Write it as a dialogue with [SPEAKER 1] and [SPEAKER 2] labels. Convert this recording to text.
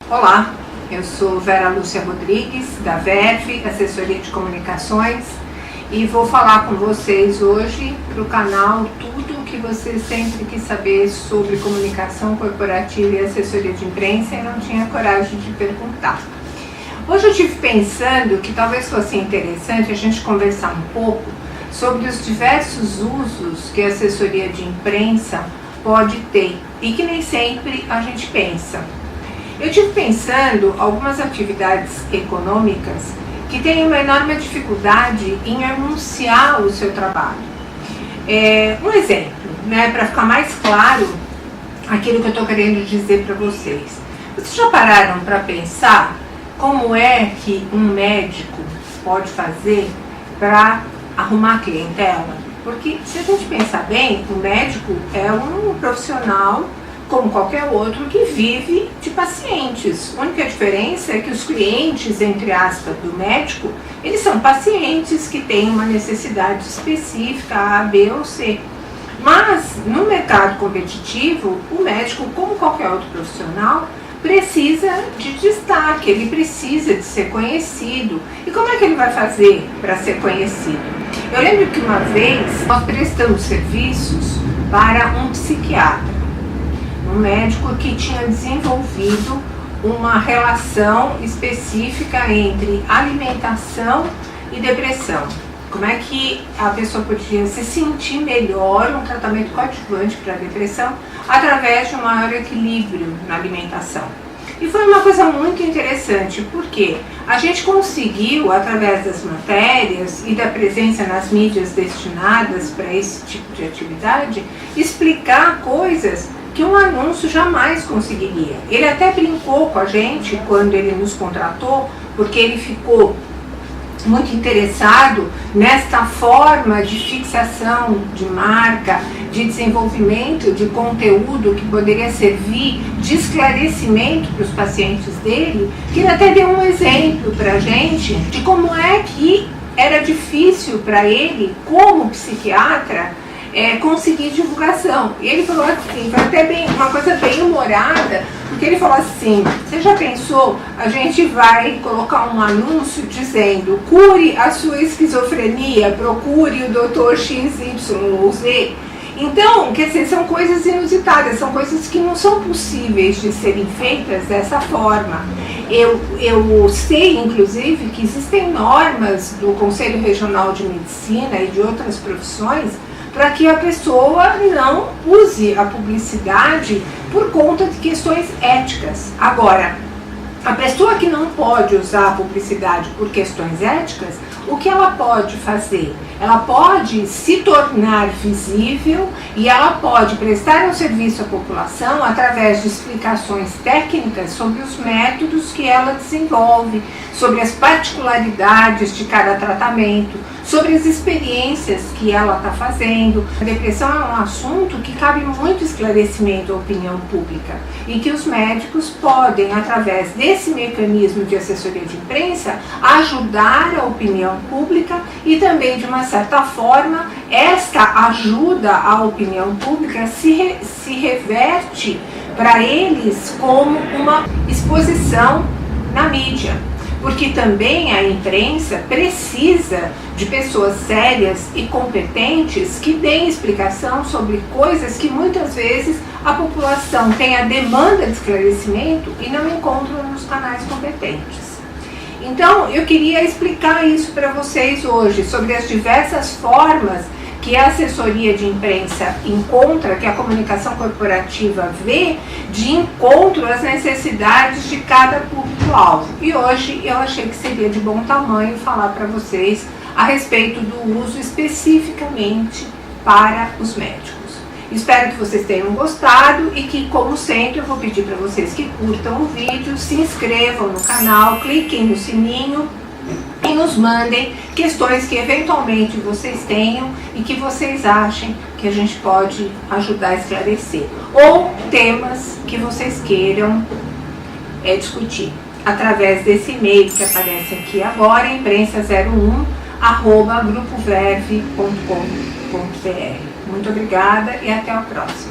[SPEAKER 1] Olá, eu sou Vera Lúcia Rodrigues, da Verve, Assessoria de Comunicações, e vou falar com vocês hoje para o canal tudo o que você sempre quis saber sobre comunicação corporativa e assessoria de imprensa e não tinha coragem de perguntar. Hoje eu estive pensando que talvez fosse interessante a gente conversar um pouco sobre os diversos usos que a assessoria de imprensa pode ter e que nem sempre a gente pensa. Eu estive pensando algumas atividades econômicas que têm uma enorme dificuldade em anunciar o seu trabalho. Um exemplo, para ficar mais claro aquilo que eu estou querendo dizer para vocês. Vocês já pararam para pensar como é que um médico pode fazer para arrumar clientela? Porque se a gente pensar bem, o médico é um profissional como qualquer outro que vive de pacientes. A única diferença é que os clientes, entre aspas, do médico, eles são pacientes que têm uma necessidade específica, A, B ou C. Mas no mercado competitivo, o médico, como qualquer outro profissional, precisa de destaque, ele precisa de ser conhecido. E como é que ele vai fazer para ser conhecido? Eu lembro que uma vez nós prestamos serviços para um psiquiatra, um médico que tinha desenvolvido uma relação específica entre alimentação e depressão. Como é que a pessoa podia se sentir melhor, um tratamento coadjuvante para a depressão, através de um maior equilíbrio na alimentação. E foi uma coisa muito interessante, porque a gente conseguiu, através das matérias e da presença nas mídias destinadas para esse tipo de atividade, explicar coisas que um anúncio jamais conseguiria. Ele até brincou com a gente quando ele nos contratou, porque ele ficou muito interessado nesta forma de fixação de marca, de desenvolvimento de conteúdo que poderia servir de esclarecimento para os pacientes dele, que ele até deu um exemplo para a gente de como é que era difícil para ele, como psiquiatra, conseguir divulgação. E ele falou assim, foi até uma coisa bem humorada, porque ele falou assim: você já pensou, a gente vai colocar um anúncio dizendo, cure a sua esquizofrenia, procure o Dr. XYZ. Então, quer dizer, são coisas inusitadas, são coisas que não são possíveis de serem feitas dessa forma. Eu sei, inclusive, que existem normas do Conselho Regional de Medicina e de outras profissões para que a pessoa não use a publicidade por conta de questões éticas. Agora, a pessoa que não pode usar a publicidade por questões éticas, o que ela pode fazer? Ela pode se tornar visível e ela pode prestar um serviço à população através de explicações técnicas sobre os métodos que ela desenvolve, sobre as particularidades de cada tratamento, sobre as experiências que ela está fazendo. A depressão é um assunto que cabe muito esclarecimento à opinião pública e que os médicos podem, através desse mecanismo de assessoria de imprensa, ajudar a opinião pública e também, de uma certa forma, esta ajuda à opinião pública se reverte para eles como uma exposição na mídia. Porque também a imprensa precisa de pessoas sérias e competentes que deem explicação sobre coisas que muitas vezes a população tem a demanda de esclarecimento e não encontra nos canais competentes. Então, eu queria explicar isso para vocês hoje, sobre as diversas formas que a assessoria de imprensa encontra, que a comunicação corporativa vê, de encontro às necessidades de cada público-alvo. E hoje eu achei que seria de bom tamanho falar para vocês a respeito do uso especificamente para os médicos. Espero que vocês tenham gostado e que, como sempre, eu vou pedir para vocês que curtam o vídeo, se inscrevam no canal, cliquem no sininho e nos mandem questões que eventualmente vocês tenham e que vocês achem que a gente pode ajudar a esclarecer, ou temas que vocês queiram discutir através desse e-mail que aparece aqui agora, imprensa01@grupoverve.com.br. Muito obrigada e até a próxima.